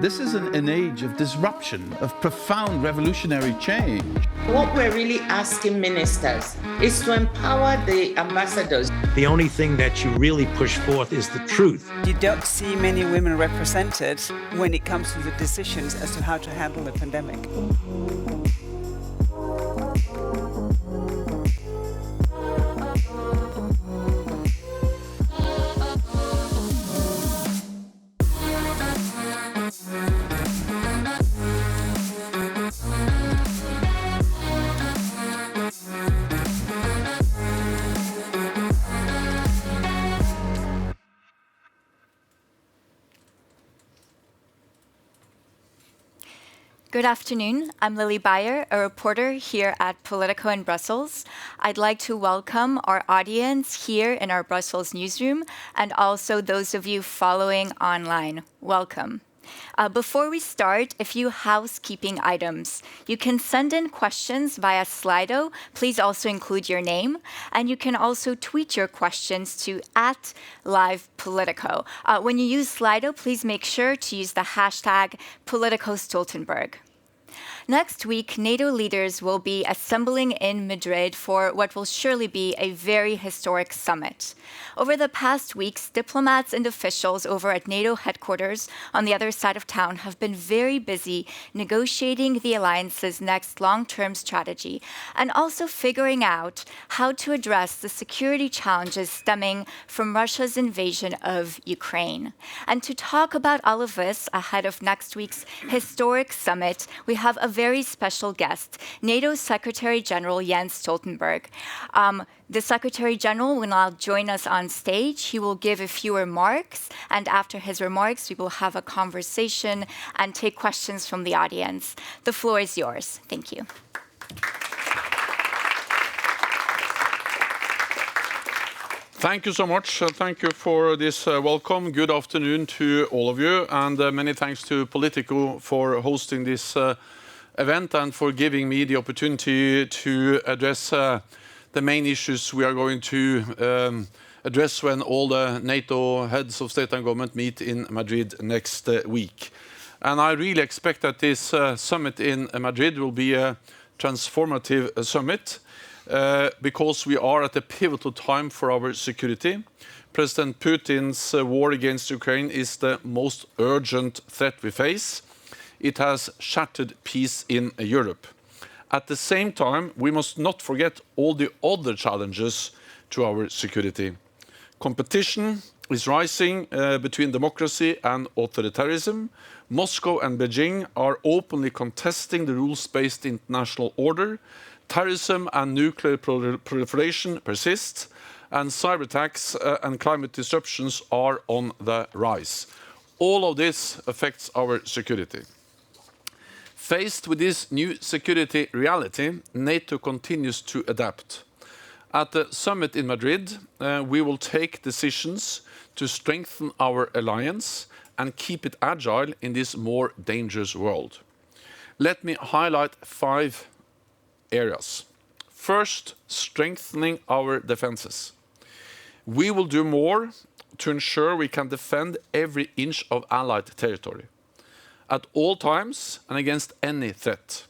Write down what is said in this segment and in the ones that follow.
This is an age of disruption, of profound revolutionary change. What we're really asking ministers is to empower the ambassadors. The only thing that you really push forth is the truth. You don't see many women represented when it comes to the decisions as to how to handle the pandemic. Good afternoon. I'm Lily Bayer, a reporter here at Politico in Brussels. I'd like to welcome our audience here in our Brussels newsroom and also those of you following online. Welcome. Before we start, a few housekeeping items. You can send in questions via Slido. Please also include your name. And you can also tweet your questions to @LivePolitico. When you use Slido, please make sure to use the hashtag #PoliticoStoltenberg. Next week, NATO leaders will be assembling in Madrid for what will surely be a very historic summit. Over the past weeks, diplomats and officials over at NATO headquarters on the other side of town have been very busy negotiating the alliance's next long-term strategy and also figuring out how to address the security challenges stemming from Russia's invasion of Ukraine. And to talk about all of this ahead of next week's historic summit, we have a very special guest, NATO Secretary General Jens Stoltenberg. The Secretary General will now join us on stage. He will give a few remarks, and after his remarks, we will have a conversation and take questions from the audience. The floor is yours. Thank you. Thank you so much. Thank you for this welcome. Good afternoon to all of you, and many thanks to Politico for hosting this event and for giving me the opportunity to address the main issues we are going to address when all the NATO heads of state and government meet in Madrid next week. And I really expect that this summit in Madrid will be a transformative summit because we are at a pivotal time for our security. President Putin's war against Ukraine is the most urgent threat we face. It has shattered peace in Europe. At the same time, we must not forget all the other challenges to our security. Competition is rising between democracy and authoritarianism. Moscow and Beijing are openly contesting the rules-based international order. Terrorism and nuclear proliferation persist, and cyber attacks and climate disruptions are on the rise. All of this affects our security. Faced with this new security reality, NATO continues to adapt. At the summit in Madrid, we will take decisions to strengthen our alliance and keep it agile in this more dangerous world. Let me highlight 5 areas. First, strengthening our defenses. We will do more to ensure we can defend every inch of Allied territory at all times and against any threat.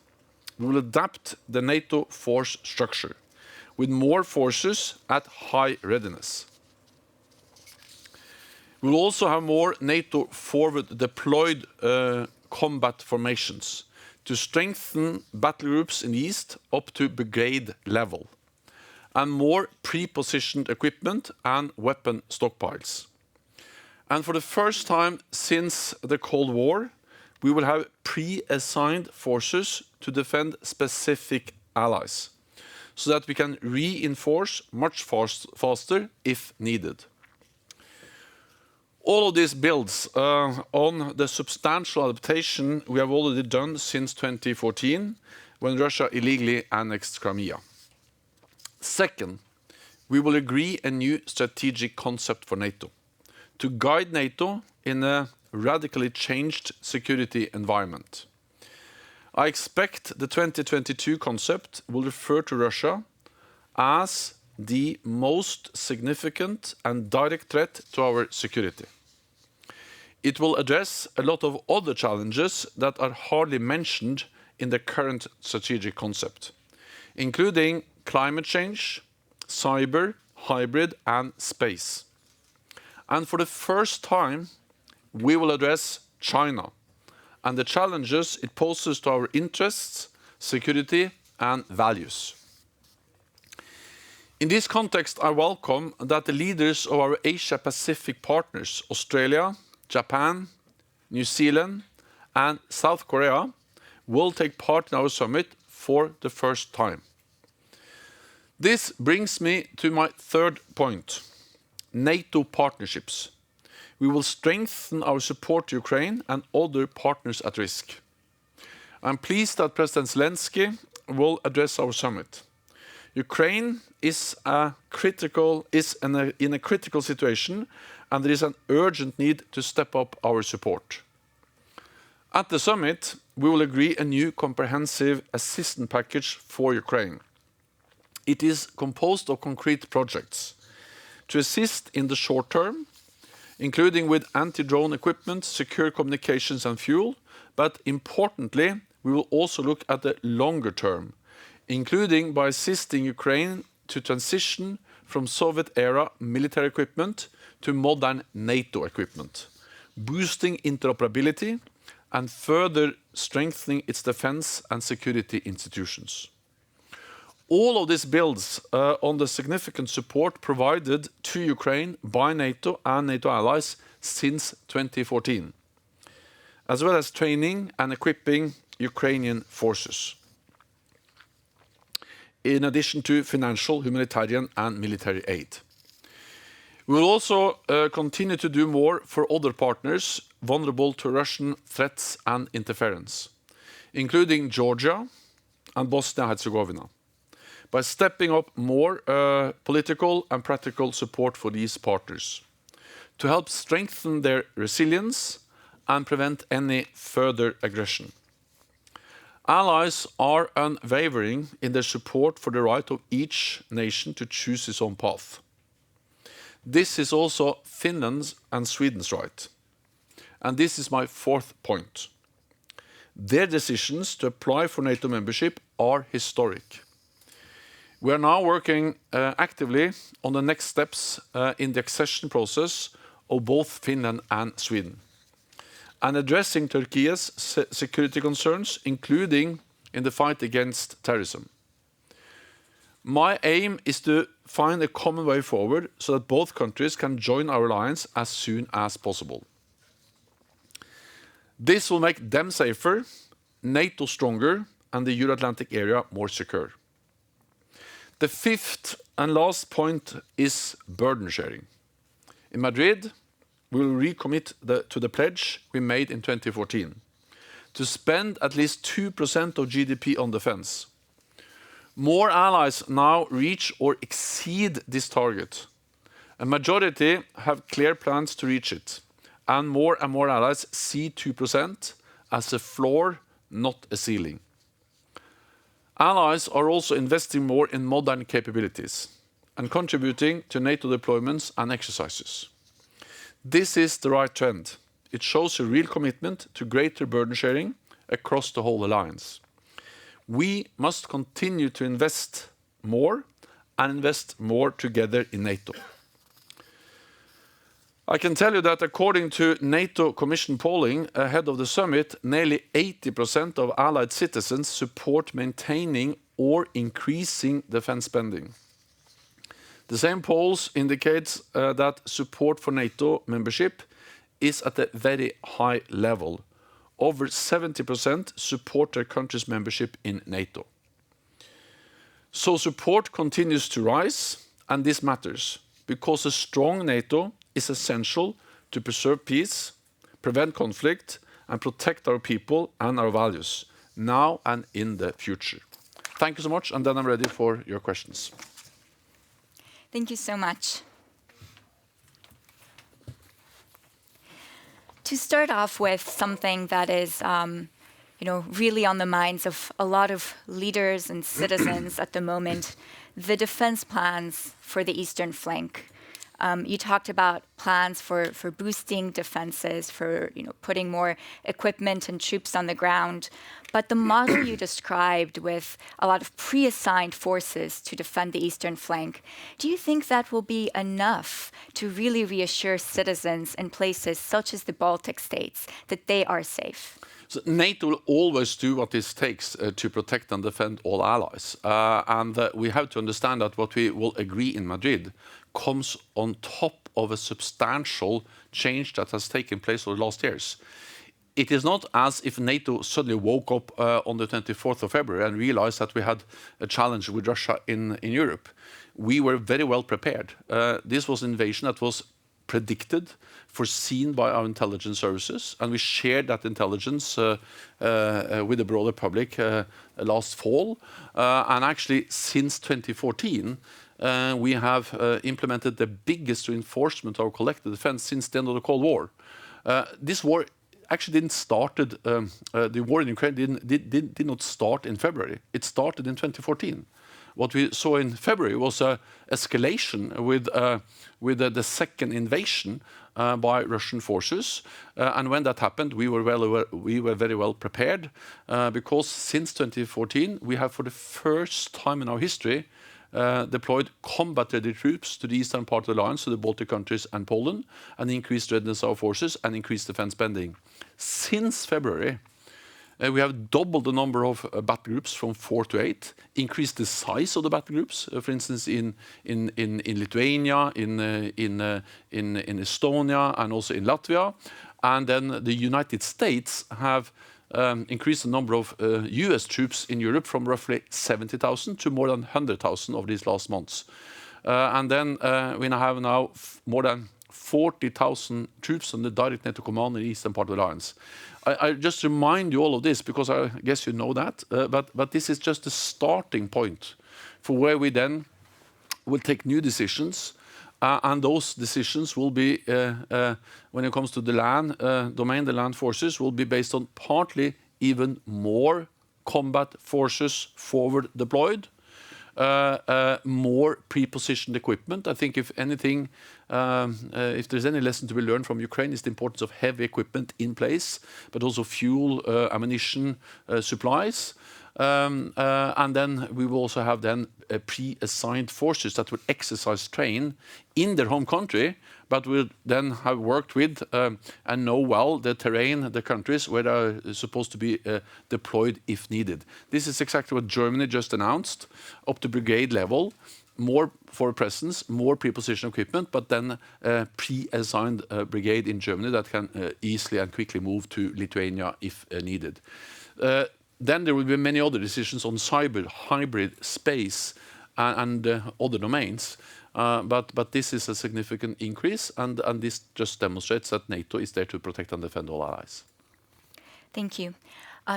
We will adapt the NATO force structure with more forces at high readiness. We will also have more NATO forward deployed combat formations to strengthen battle groups in the east up to brigade level, and more pre-positioned equipment and weapon stockpiles. And for the first time since the Cold War, we will have pre-assigned forces to defend specific allies, so that we can reinforce much faster if needed. All of this builds on the substantial adaptation we have already done since 2014, when Russia illegally annexed Crimea. Second, we will agree a new strategic concept for NATO to guide NATO in a radically changed security environment. I expect the 2022 concept will refer to Russia as the most significant and direct threat to our security. It will address a lot of other challenges that are hardly mentioned in the current strategic concept, including climate change, cyber, hybrid, and space. And for the first time, we will address China and the challenges it poses to our interests, security, and values. In this context, I welcome that the leaders of our Asia-Pacific partners, Australia, Japan, New Zealand, and South Korea, will take part in our summit for the first time. This brings me to my third point, NATO partnerships. We will strengthen our support to Ukraine and other partners at risk. I'm pleased that President Zelensky will address our summit. Ukraine is in a critical situation, and there is an urgent need to step up our support. At the summit, we will agree a new comprehensive assistance package for Ukraine. It is composed of concrete projects to assist in the short term, including with anti-drone equipment, secure communications and fuel, but importantly, we will also look at the longer term, including by assisting Ukraine to transition from Soviet-era military equipment to modern NATO equipment, boosting interoperability and further strengthening its defense and security institutions. All of this builds on the significant support provided to Ukraine by NATO and NATO allies since 2014, as well as training and equipping Ukrainian forces, in addition to financial, humanitarian, and military aid. We will also continue to do more for other partners vulnerable to Russian threats and interference, including Georgia and Bosnia-Herzegovina, by stepping up more political and practical support for these partners to help strengthen their resilience and prevent any further aggression. Allies are unwavering in their support for the right of each nation to choose its own path. This is also Finland's and Sweden's right. And this is my fourth point. Their decisions to apply for NATO membership are historic. We are now working actively on the next steps in the accession process of both Finland and Sweden, and addressing Turkey's security concerns, including in the fight against terrorism. My aim is to find a common way forward so that both countries can join our alliance as soon as possible. This will make them safer, NATO stronger, and the Euro-Atlantic area more secure. The fifth and last point is burden sharing. In Madrid, we will recommit to the pledge we made in 2014 to spend at least 2% of GDP on defense. More allies now reach or exceed this target. A majority have clear plans to reach it, and more allies see 2% as a floor, not a ceiling. Allies are also investing more in modern capabilities and contributing to NATO deployments and exercises. This is the right trend. It shows a real commitment to greater burden sharing across the whole alliance. We must continue to invest more and invest more together in NATO. I can tell you that according to NATO Commission polling ahead of the summit, nearly 80% of allied citizens support maintaining or increasing defense spending. The same polls indicate that support for NATO membership is at a very high level. Over 70% support their country's membership in NATO. So support continues to rise, and this matters because a strong NATO is essential to preserve peace, prevent conflict, and protect our people and our values, now and in the future. Thank you so much, and then I'm ready for your questions. Thank you so much. To start off with something that is really on the minds of a lot of leaders and citizens at the moment, the defense plans for the eastern flank. You talked about plans for boosting defenses, for putting more equipment and troops on the ground. But the model you described with a lot of pre-assigned forces to defend the eastern flank, do you think that will be enough to really reassure citizens in places such as the Baltic states that they are safe? So NATO will always do what it takes to protect and defend all allies. We have to understand that what we will agree in Madrid comes on top of a substantial change that has taken place over the last years. It is not as if NATO suddenly woke up on the 24th of February and realized that we had a challenge with Russia in Europe. We were very well prepared. This was an invasion that was predicted, foreseen by our intelligence services, and we shared that intelligence with the broader public last fall. And actually, since 2014, we have implemented the biggest reinforcement of our collective defense since the end of the Cold War. This war actually didn't started. The war in Ukraine did not start in February. It started in 2014. What we saw in February was an escalation with the second invasion by Russian forces, and when that happened, we were very well prepared because since 2014 we have, for the first time in our history, deployed combat-ready troops to the eastern part of the alliance, to the Baltic countries and Poland, and increased readiness of our forces and increased defense spending. Since February, we have doubled the number of battle groups from 4 to 8, increased the size of the battle groups, for instance, in Lithuania, in Estonia, and also in Latvia. And then the United States have increased the number of US troops in Europe from roughly 70,000 to more than 100,000 over these last months. And then we have more than 40,000 troops on the direct NATO command in the eastern part of the alliance. I just remind you all of this because I guess you know that, but this is just the starting point for where we then will take new decisions, and those decisions will be, when it comes to the land domain, the land forces will be based on partly even more combat forces forward deployed, more pre-positioned equipment. I think if anything, if there's any lesson to be learned from Ukraine, is the importance of heavy equipment in place, but also fuel, ammunition, supplies. And then we will also have then pre-assigned forces that will exercise train in their home country, but will then have worked with and know well the terrain, the countries where they are supposed to be deployed if needed. This is exactly what Germany just announced, up to brigade level, more for presence, more pre-position equipment, but then pre-assigned brigade in Germany that can easily and quickly move to Lithuania if needed. Then there will be many other decisions on cyber, hybrid, space, and other domains. But this is a significant increase, and this just demonstrates that NATO is there to protect and defend all allies. Thank you.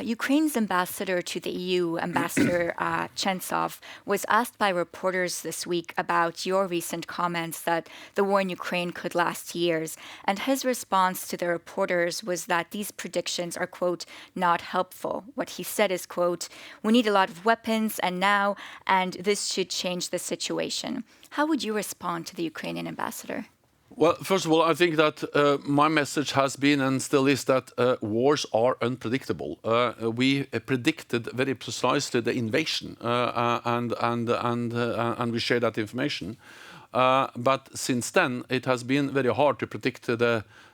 Ukraine's ambassador to the EU, Ambassador Chensov, was asked by reporters this week about your recent comments that the war in Ukraine could last years. And his response to the reporters was that these predictions are, quote, not helpful. What he said is, quote, we need a lot of weapons and this should change the situation. How would you respond to the Ukrainian ambassador? Well, first of all, I think that my message has been and still is that wars are unpredictable. We predicted very precisely the invasion, and we share that information. But since then, it has been very hard to predict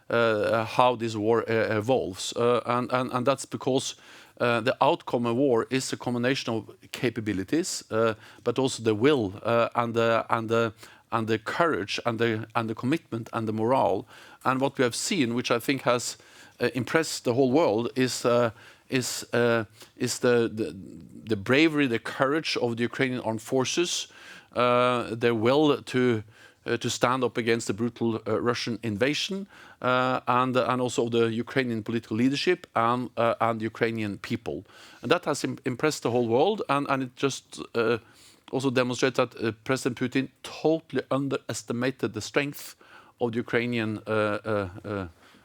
how this war evolves, and that's because the outcome of war is a combination of capabilities, but also the will and the courage and the commitment and the morale. And what we have seen, which I think has impressed the whole world, is the bravery, the courage of the Ukrainian armed forces, their will to stand up against the brutal Russian invasion, and also the Ukrainian political leadership and the Ukrainian people. And that has impressed the whole world, and it just also demonstrates that President Putin totally underestimated the strength of the Ukrainian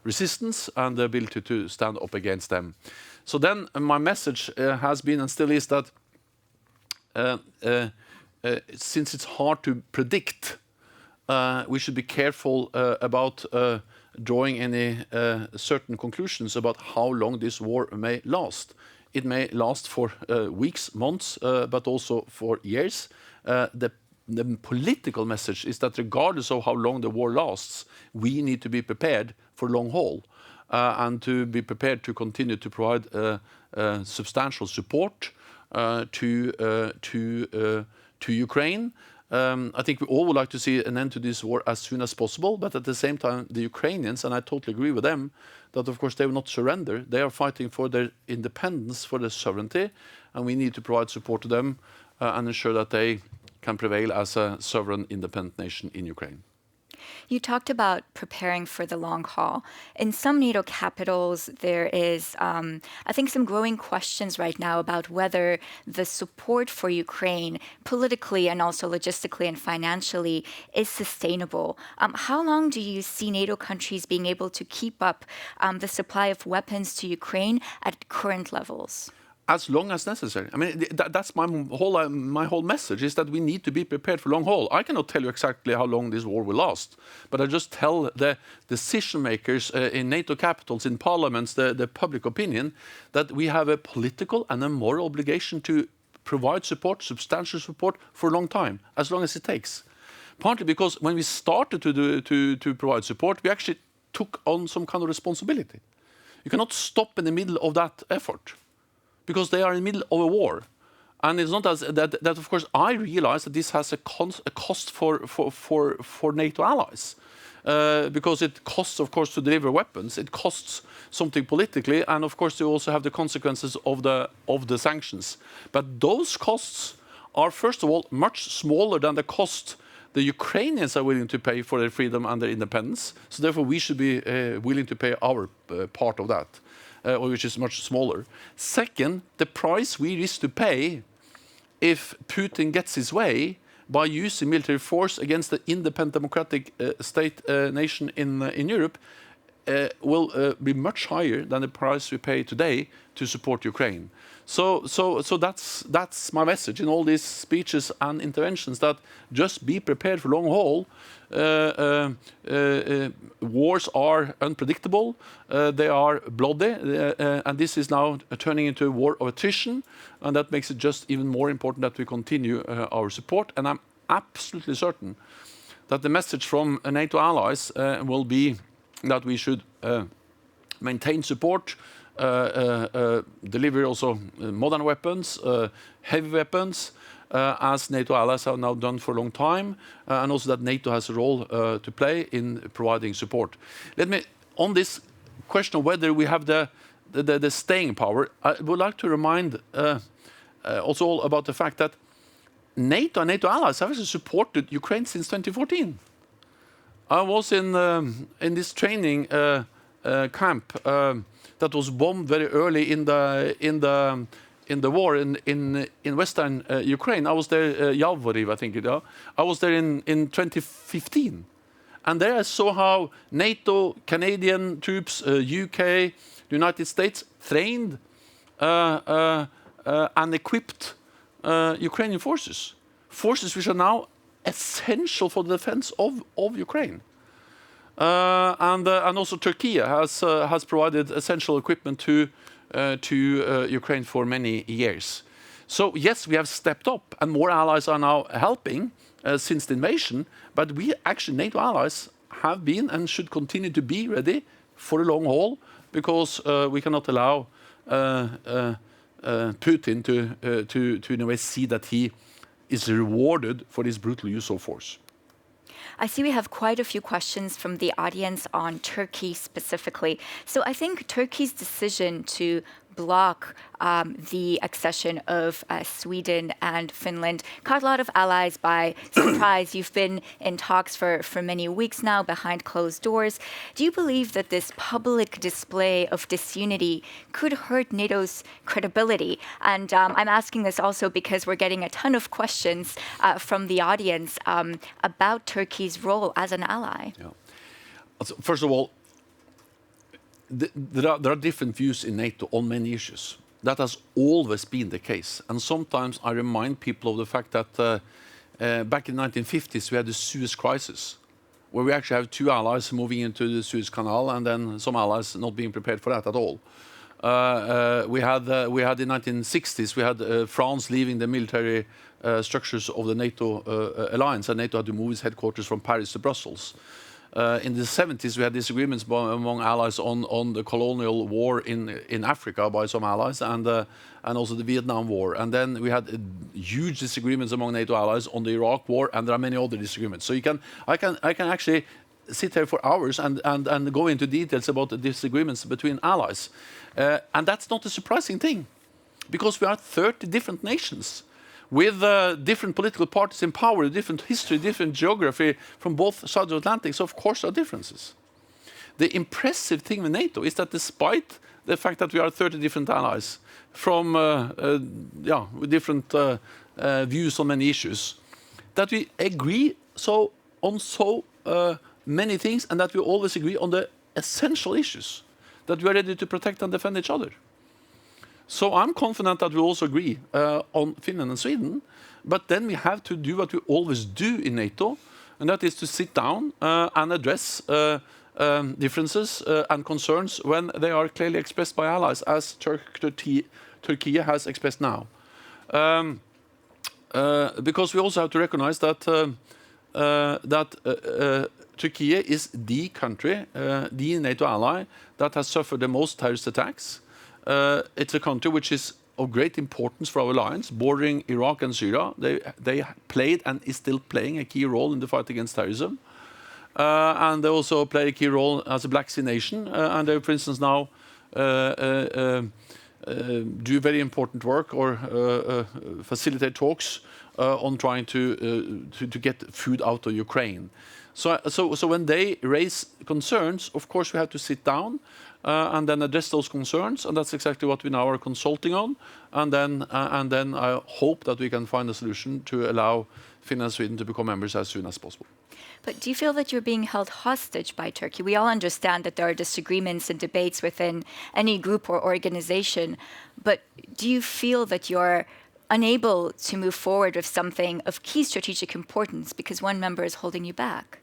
resistance and the ability to stand up against them. So then my message has been and still is that since it's hard to predict we should be careful about drawing any certain conclusions about how long this war may last. It may last for weeks, months, but also for years. The political message is that regardless of how long the war lasts, we need to be prepared for long haul and to be prepared to continue to provide substantial support to Ukraine. I think we all would like to see an end to this war as soon as possible, but at the same time, the Ukrainians, and I totally agree with them, that of course they will not surrender. They are fighting for their independence, for their sovereignty, and we need to provide support to them and ensure that they can prevail as a sovereign, independent nation in Ukraine. You talked about preparing for the long haul. In some NATO capitals, there is, I think, some growing questions right now about whether the support for Ukraine, politically and also logistically and financially, is sustainable. How long do you see NATO countries being able to keep up the supply of weapons to Ukraine at current levels? As long as necessary. I mean, that's my whole message, is that we need to be prepared for long haul. I cannot tell you exactly how long this war will last, but I just tell the decision makers in NATO capitals, in parliaments, the public opinion, that we have a political and a moral obligation to provide support, substantial support, for a long time, as long as it takes. Partly because when we started to provide support, we actually took on some kind of responsibility. You cannot stop in the middle of that effort, because they are in the middle of a war. And it's not as that of course, I realize that this has a cost for NATO allies. Because it costs, of course, to deliver weapons. It costs something politically, and of course, you also have the consequences of the sanctions. But those costs are, first of all, much smaller than the cost the Ukrainians are willing to pay for their freedom and their independence. So therefore, we should be willing to pay our part of that. Which is much smaller. Second, the price we risk to pay if Putin gets his way by using military force against the independent democratic state nation in Europe will be much higher than the price we pay today to support Ukraine. So that's my message in all these speeches and interventions, that just be prepared for long haul. Wars are unpredictable, they are bloody, and this is now turning into a war of attrition, and that makes it just even more important that we continue our support. And I'm absolutely certain that the message from NATO allies will be that we should maintain support, deliver also modern weapons, heavy weapons, as NATO allies have now done for a long time, and also that NATO has a role to play in providing support. Let me, on this question of whether we have the staying power, I would like to remind also all about the fact that NATO and NATO allies have actually supported Ukraine since 2014. I was in this training camp that was bombed very early in the war in western Ukraine. I was there, Yavoriv, I think it is. I was there in 2015, and there I saw how NATO, Canadian troops, UK, United States trained and equipped Ukrainian forces which are now essential for the defense of Ukraine. And also Turkey has provided essential equipment to Ukraine for many years. So yes, we have stepped up, and more allies are now helping since the invasion. But we actually, NATO allies, have been and should continue to be ready for a long haul, because we cannot allow Putin to in a way see that he is rewarded for this brutal use of force. I see we have quite a few questions from the audience on Turkey specifically. So I think Turkey's decision to block the accession of Sweden and Finland caught a lot of allies by surprise. You've been in talks for many weeks now behind closed doors. Do you believe that this public display of disunity could hurt NATO's credibility? And I'm asking this also because we're getting a ton of questions from the audience about Turkey's role as an ally. Yeah. So first of all, there are different views in NATO on many issues. That has always been the case. And sometimes I remind people of the fact that back in the 1950s, we had the Suez crisis. where we actually have two allies moving into the Suez Canal, and then some allies not being prepared for that at all. We had in 1960s, we had France leaving the military structures of the NATO alliance, and NATO had to move its headquarters from Paris to Brussels. In the 70s, we had disagreements among allies on the colonial war in Africa by some allies, and also the Vietnam War. And then we had huge disagreements among NATO allies on the Iraq War, and there are many other disagreements. So I can actually sit here for hours and go into details about the disagreements between allies. And that's not a surprising thing, because we are 30 different nations with different political parties in power, different history, different geography from both sides of the Atlantic. So, of course, there are differences. The impressive thing with NATO is that despite the fact that we are 30 different allies from with different views on many issues, that we agree on so many things, and that we always agree on the essential issues, that we are ready to protect and defend each other. So I'm confident that we also agree on Finland and Sweden, but then we have to do what we always do in NATO, and that is to sit down and address differences and concerns when they are clearly expressed by allies, as Turkey has expressed now. Because we also have to recognize that Turkey is the country, the NATO ally, that has suffered the most terrorist attacks. It's a country which is of great importance for our alliance, bordering Iraq and Syria. They played and is still playing a key role in the fight against terrorism. And they also play a key role as a Black Sea nation. And they, for instance, now do very important work or facilitate talks on trying to get food out of Ukraine. So when they raise concerns, of course we have to sit down and then address those concerns, and that's exactly what we now are consulting on. And then I hope that we can find a solution to allow Finland and Sweden to become members as soon as possible. But do you feel that you're being held hostage by Turkey? We all understand that there are disagreements and debates within any group or organization, but do you feel that you're unable to move forward with something of key strategic importance because one member is holding you back?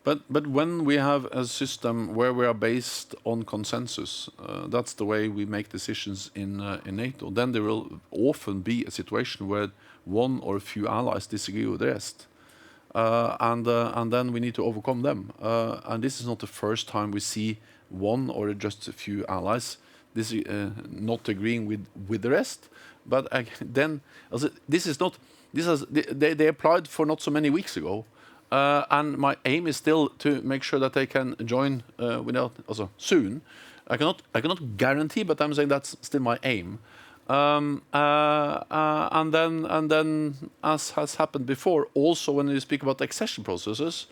But when we have a system where we are based on consensus, that's the way we make decisions in NATO, then there will often be a situation where one or a few allies disagree with the rest. And then we need to overcome them. And this is not the first time we see one or just a few allies not agreeing with the rest. But then they applied for not so many weeks ago. And my aim is still to make sure that they can join soon. I cannot guarantee, but I'm saying that's still my aim. And then, as has happened before, also when you speak about accession processes,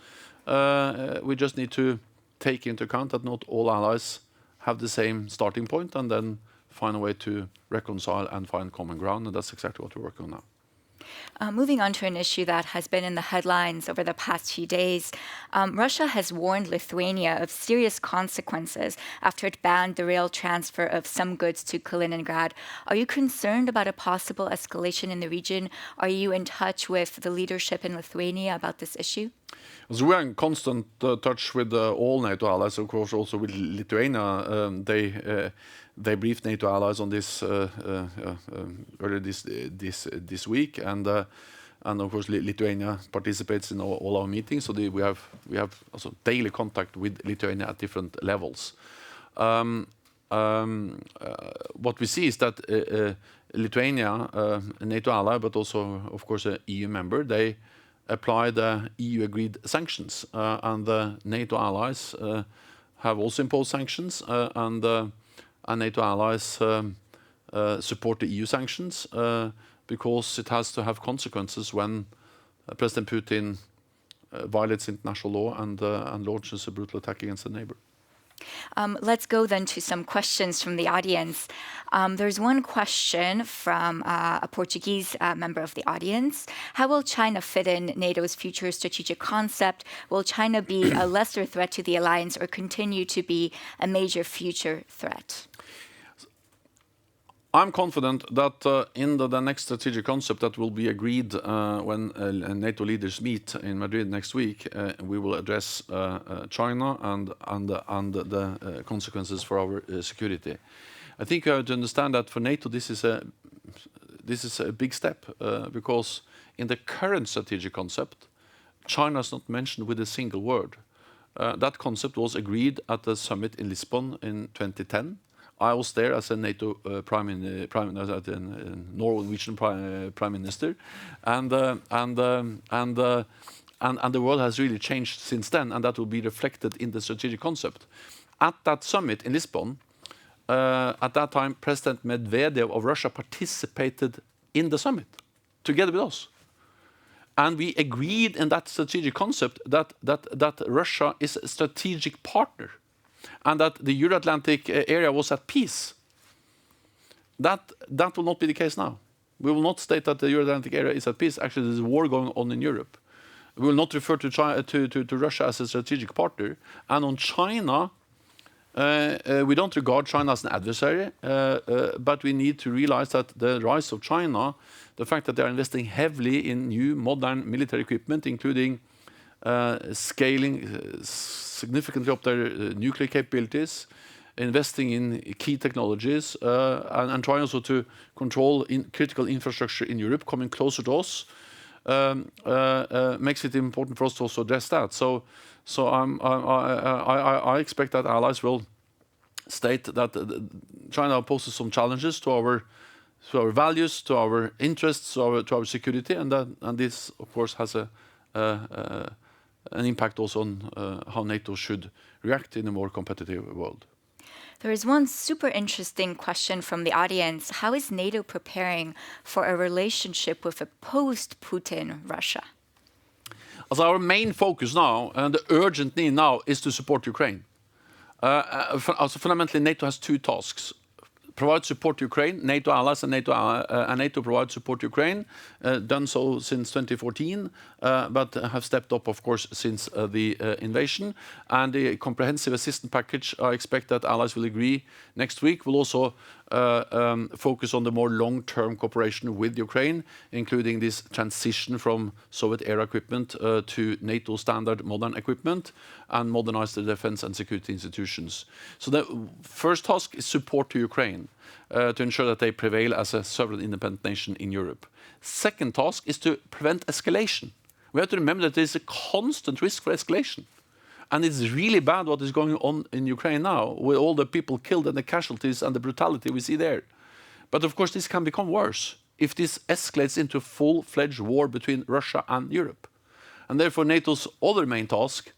we just need to take into account that not all allies have the same starting point, and then find a way to reconcile and find common ground. And that's exactly what we're working on now. Moving on to an issue that has been in the headlines over the past few days, Russia has warned Lithuania of serious consequences after it banned the rail transfer of some goods to Kaliningrad. Are you concerned about a possible escalation in the region? Are you in touch with the leadership in Lithuania about this issue? So we are in constant touch with all NATO allies, of course, also with Lithuania. They briefed NATO allies on this earlier this week, and of course Lithuania participates in all our meetings. So we have also daily contact with Lithuania at different levels. What we see is that Lithuania, a NATO ally, but also of course an EU member, they apply the EU-agreed sanctions, and the NATO allies have also imposed sanctions, and NATO allies support the EU sanctions because it has to have consequences when President Putin violates international law and launches a brutal attack against a neighbor. Let's go then to some questions from the audience. There's one question from a Portuguese member of the audience. How will China fit in NATO's future strategic concept? Will China be a lesser threat to the alliance or continue to be a major future threat? I'm confident that in the next strategic concept that will be agreed when NATO leaders meet in Madrid next week, we will address China and the consequences for our security. I think you have to understand that for NATO this is a big step because in the current strategic concept, China is not mentioned with a single word. That concept was agreed at the summit in Lisbon in 2010. I was there as a NATO Norwegian prime minister, and the world has really changed since then, and that will be reflected in the strategic concept. At that summit in Lisbon, at that time, President Medvedev of Russia participated in the summit together with us. And we agreed in that strategic concept that Russia is a strategic partner and that the Euro-Atlantic area was at peace. That will not be the case now. We will not state that the Euro-Atlantic area is at peace. Actually, there's a war going on in Europe. We will not refer to Russia as a strategic partner. And on China, we don't regard China as an adversary, but we need to realize that the rise of China, the fact that they are investing heavily in new modern military equipment, including scaling significantly up their nuclear capabilities, investing in key technologies, and trying also to control critical infrastructure in Europe, coming closer to us, makes it important for us to also address that. So I expect that allies will state that China poses some challenges to our values, to our interests, to our security, and this, of course, has an impact also on how NATO should react in a more competitive world. There is one super interesting question from the audience. How is NATO preparing for a relationship with a post-Putin Russia? As our main focus now, and the urgent need now, is to support Ukraine. Fundamentally, NATO has two tasks. Provide support to Ukraine, NATO allies and NATO provide support to Ukraine, done so since 2014, but have stepped up, of course, since the invasion. And the comprehensive assistance package, I expect that allies will agree next week, will also focus on the more long-term cooperation with Ukraine, including this transition from Soviet-era equipment to NATO standard modern equipment, and modernize the defense and security institutions. So the first task is support to Ukraine to ensure that they prevail as a sovereign independent nation in Europe. Second task is to prevent escalation. We have to remember that there is a constant risk for escalation. And it's really bad what is going on in Ukraine now, with all the people killed and the casualties and the brutality we see there. But of course, this can become worse if this escalates into a full-fledged war between Russia and Europe. And therefore, NATO's other main task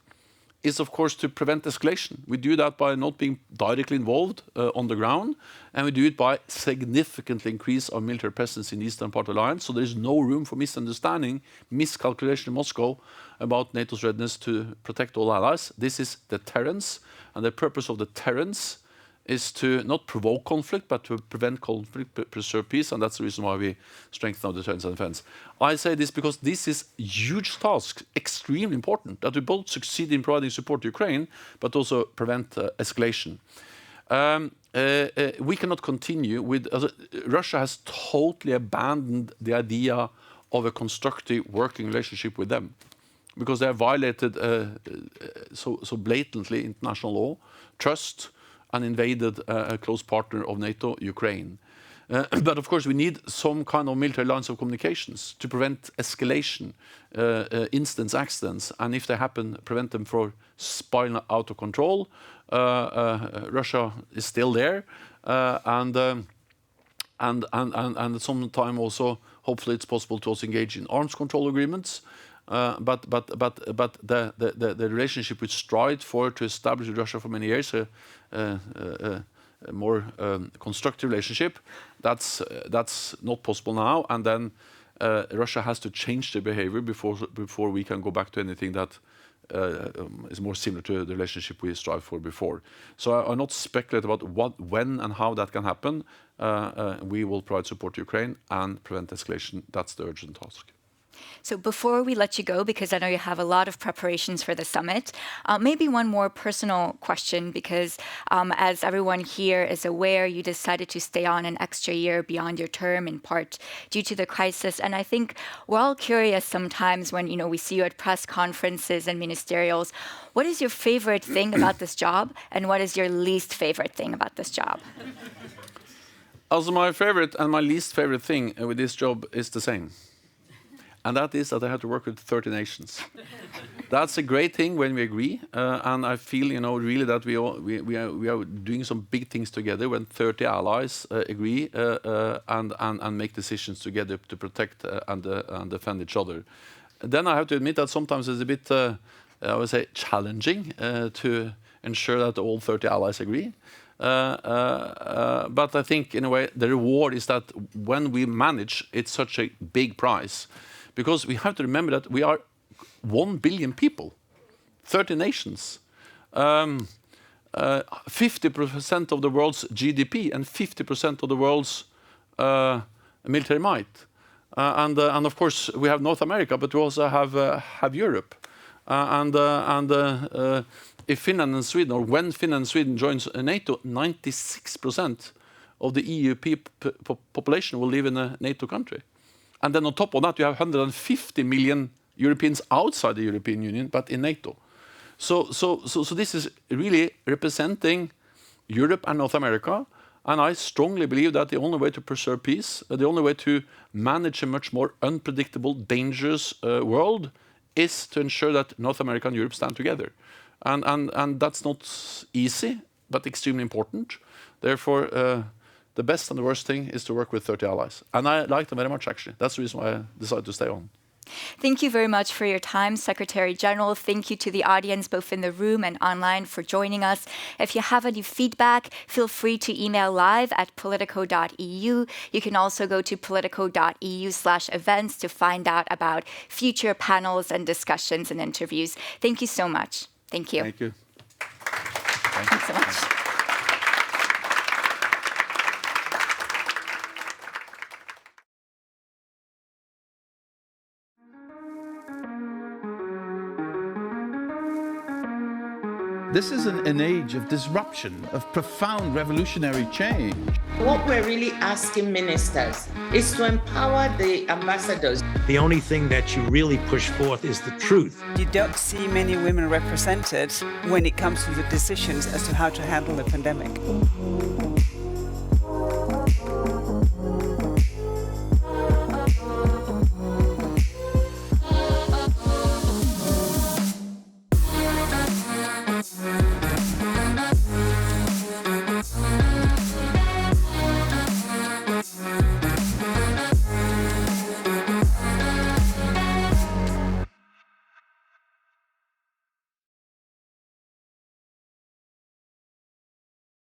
is, of course, to prevent escalation. We do that by not being directly involved on the ground, and we do it by significantly increase our military presence in the eastern part of the alliance, so there is no room for misunderstanding, miscalculation in Moscow about NATO's readiness to protect all allies. This is deterrence, and the purpose of deterrence is to not provoke conflict, but to prevent conflict, preserve peace, and that's the reason why we strengthen our deterrence and defense. I say this because this is a huge task, extremely important, that we both succeed in providing support to Ukraine, but also prevent escalation. We cannot continue with... Russia has totally abandoned the idea of a constructive working relationship with them, because they have violated so blatantly international law, trust, and invaded a close partner of NATO, Ukraine. But of course, we need some kind of military lines of communications to prevent escalation, incidents, accidents, and if they happen, prevent them from spiraling out of control. Russia is still there, and sometime also, hopefully, it's possible to also engage in arms control agreements. But the relationship which strived for to establish with Russia for many years, a more constructive relationship, that's not possible now. And then Russia has to change their behavior before we can go back to anything that is more similar to the relationship we strived for before. So I'll not speculate about what, when, and how that can happen. We will provide support to Ukraine and prevent escalation. That's the urgent task. So before we let you go, because I know you have a lot of preparations for the summit, maybe one more personal question, because as everyone here is aware, you decided to stay on an extra year beyond your term, in part due to the crisis. And I think we're all curious sometimes when we see you at press conferences and ministerials, what is your favorite thing about this job, and what is your least favorite thing about this job? Also, my favorite and my least favorite thing with this job is the same. And that is that I have to work with 30 nations. That's a great thing when we agree, and I feel, really that we are doing some big things together when 30 allies agree and make decisions together to protect and defend each other. Then I have to admit that sometimes it's a bit, I would say, challenging to ensure that all 30 allies agree. But I think, in a way, the reward is that when we manage, it's such a big prize. Because we have to remember that we are 1 billion people, 30 nations, 50% of the world's GDP and 50% of the world's military might. And of course, we have North America, but we also have Europe. If Finland and Sweden, or when Finland and Sweden joins NATO, 96% of the EU population will live in a NATO country. And then on top of that, you have 150 million Europeans outside the European Union, but in NATO. So this is really representing Europe and North America. And I strongly believe that the only way to preserve peace, the only way to manage a much more unpredictable, dangerous world is to ensure that North America and Europe stand together. And that's not easy, but extremely important. Therefore, the best and the worst thing is to work with 30 allies. And I like them very much, actually. That's the reason why I decided to stay on. Thank you very much for your time, Secretary General. Thank you to the audience, both in the room and online, for joining us. If you have any feedback, feel free to email live@politico.eu. You can also go to politico.eu/events to find out about future panels and discussions and interviews. Thank you so much. Thank you. Thank you. Thanks so much. This is an age of disruption, of profound revolutionary change. What we're really asking ministers is to empower the ambassadors. The only thing that you really push forth is the truth. You don't see many women represented when it comes to the decisions as to how to handle the pandemic.